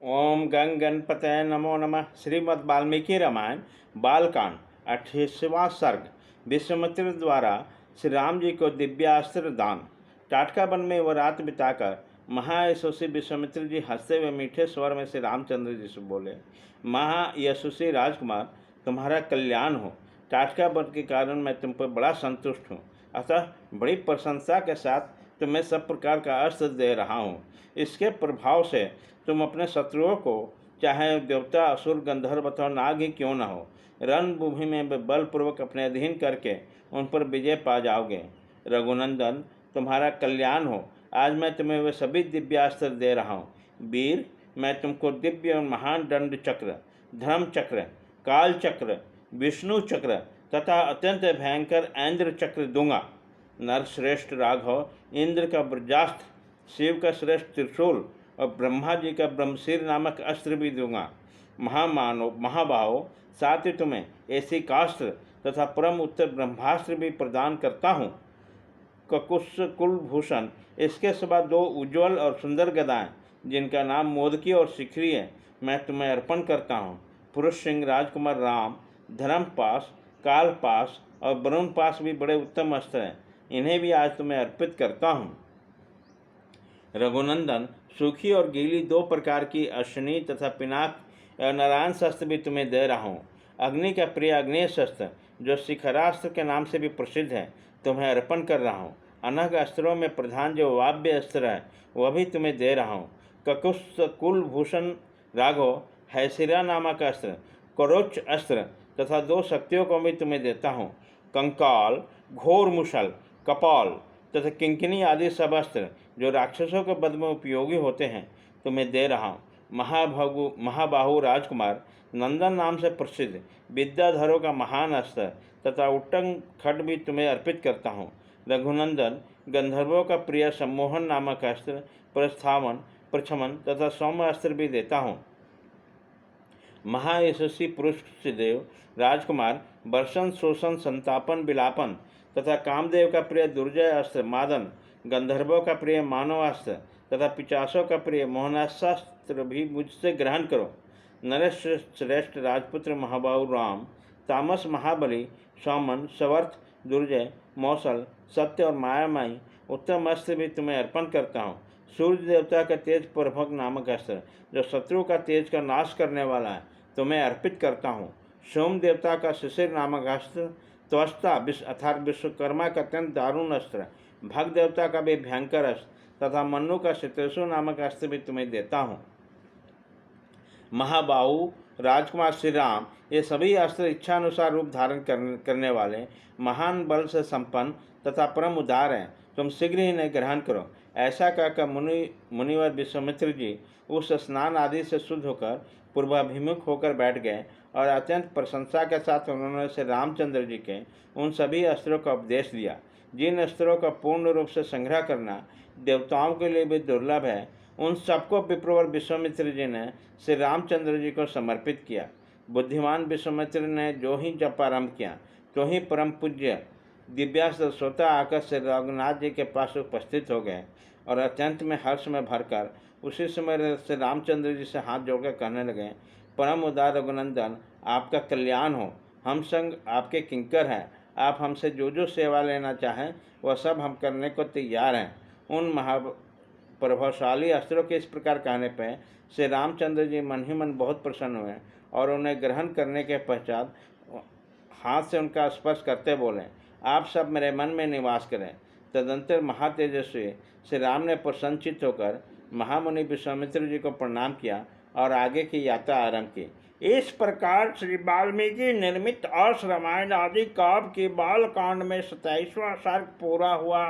ओम गंग गणपतये नमो नमः। श्रीमद् वाल्मीकि रामायण बालकांड 28वां सर्ग। विश्वामित्र द्वारा श्री राम जी को दिव्यास्त्र दान। टाटका वन में वह रात बिताकर महायशस्वी विश्वामित्र जी हंसते हुए मीठे स्वर में श्री रामचंद्र जी से बोले, महायशस्वी राजकुमार, तुम्हारा कल्याण हो। टाटका वन के कारण मैं तुम पर बड़ा संतुष्ट हूँ, अतः बड़ी प्रशंसा के साथ तुम्हें सब प्रकार का अस्त्र दे रहा हूँ। इसके प्रभाव से तुम अपने शत्रुओं को, चाहे देवता, असुर, गंधर्व अथवा नाग ही क्यों न हो, रणभूमि में बलपूर्वक अपने अधीन करके उन पर विजय पा जाओगे। रघुनंदन, तुम्हारा कल्याण हो। आज मैं तुम्हें वे सभी दिव्यास्त्र दे रहा हूँ। वीर, मैं तुमको दिव्य और महान दंड चक्र, धर्म चक्र, काल चक्र, विष्णु चक्र तथा अत्यंत भयंकर ऐन्द्र चक्र दूंगा। नरश्रेष्ठ राघव, इंद्र का ब्रजास्त्र, शिव का श्रेष्ठ त्रिशूल और ब्रह्मा जी का ब्रह्मशीर नामक अस्त्र भी दूंगा। महामानव, महाबाहो, साथ ही तुम्हें ऐसी कास्त्र तथा परम उत्तर ब्रह्मास्त्र भी प्रदान करता हूँ। ककुश कुलभूषण, इसके सिवा 2 उज्ज्वल और सुंदर गदाएं, जिनका नाम मोदकी और शिखरी है, मैं तुम्हें अर्पण करता हूँ। पुरुष सिंह राजकुमार राम, धर्मपास, कालपास और वरुण पास भी बड़े उत्तम अस्त्र हैं, इन्हें भी आज तुम्हें अर्पित करता हूँ। रघुनंदन, सूखी और गीली 2 प्रकार की अश्विनी तथा पिनाक नारायण शस्त्र भी तुम्हें दे रहा हूँ। अग्नि का प्रिय अग्नि शस्त्र, जो शिखरास्त्र के नाम से भी प्रसिद्ध है, तुम्हें अर्पण कर रहा हूँ। अनग अस्त्रों में प्रधान जो वाव्य अस्त्र है, वह भी तुम्हें दे रहा हूँ। ककुश कुलभूषण राघव, हैसिरा नामक अस्त्र, करोच अस्त्र तथा 2 शक्तियों को भी तुम्हें देता हूँ। कंकाल, घोर मुशल, कपाल तथा किंकिनी आदि सब अस्त्र, जो राक्षसों के वध में उपयोगी होते हैं, तुम्हें दे रहा हूँ। महाबाहु राजकुमार, नंदन नाम से प्रसिद्ध विद्याधरों का महान अस्त्र तथा उत्तंग खड्ग भी तुम्हें अर्पित करता हूँ। रघुनंदन, गंधर्वों का प्रिय सम्मोहन नामक अस्त्र, प्रस्थावन, प्रछमन तथा सौम्य अस्त्र भी देता हूँ। महायशस्वी पुरुष देव राजकुमार, वर्षण, शोषण, संतापन, विलापन तथा कामदेव का प्रिय दुर्जय अस्त्र मादन, गंधर्वों का प्रिय मानवास्त्र तथा पिचासों का प्रिय मोहनास्त्र भी मुझसे ग्रहण करो। नरेश श्रेष्ठ राजपुत्र महाबाहु राम, तामस महाबली, सौमन, सवर्थ, दुर्जय, मौसल, सत्य और मायामाई उत्तम अस्त्र भी तुम्हें अर्पण करता हूँ। सूर्य देवता का तेज प्रभक नामक अस्त्र, जो शत्रु का तेज का नाश करने वाला है, तुम्हें अर्पित करता हूँ। सोम देवता का शिशिर नामक अस्त्र, त्वष्टा अर्थात विश्वकर्मा का अत्यंत दारुण अस्त्र, भग देवता का भी भयंकर अस्त्र तथा मन्नु का शितेशु नामक अस्त्र भी तुम्हें देता हूँ। महाबाहु राजकुमार श्री राम, ये सभी अस्त्र इच्छानुसार रूप धारण करने वाले, महान बल से संपन्न तथा परम उदार हैं, तुम शीघ्र ही इन्हें ग्रहण करो। ऐसा कहकर मुनिवर विश्वामित्र जी उस स्नान आदि से शुद्ध होकर पूर्वाभिमुख होकर बैठ गए और अत्यंत प्रशंसा के साथ उन्होंने श्री रामचंद्र जी के उन सभी अस्त्रों का उपदेश दिया, जिन अस्त्रों का पूर्ण रूप से संग्रह करना देवताओं के लिए भी दुर्लभ है। उन सबको विप्रवर विश्वामित्र जी ने श्री रामचंद्र जी को समर्पित किया। बुद्धिमान विश्वामित्र ने जो ही जप आरंभ किया, तो ही परम पूज्य दिव्यास्त्र स्वतः आकर श्री रघुनाथ जी के पास उपस्थित हो गए और अत्यंत में हर्ष में भरकर उसी समय श्री रामचंद्र जी से हाथ जोड़कर कहने लगे, परम उदार रघुनंदन, आपका कल्याण हो। हम संग आपके किंकर हैं। आप हमसे जो जो सेवा लेना चाहें, वह सब हम करने को तैयार हैं। उन प्रभावशाली अस्त्रों के इस प्रकार कहने पर श्री रामचंद्र जी मन ही मन बहुत प्रसन्न हुए और उन्हें ग्रहण करने के पश्चात हाथ से उनका स्पर्श करते बोले, आप सब मेरे मन में निवास करें। तदंतर महातेजस्वी श्री राम ने प्रसन्नचित्त होकर महामुनि विश्वामित्र जी को प्रणाम किया और आगे की यात्रा आरंभ की। इस प्रकार श्री वाल्मीकि निर्मित अर्ष रामायण आदि काव्य के बालकांड में 27वां सर्ग पूरा हुआ।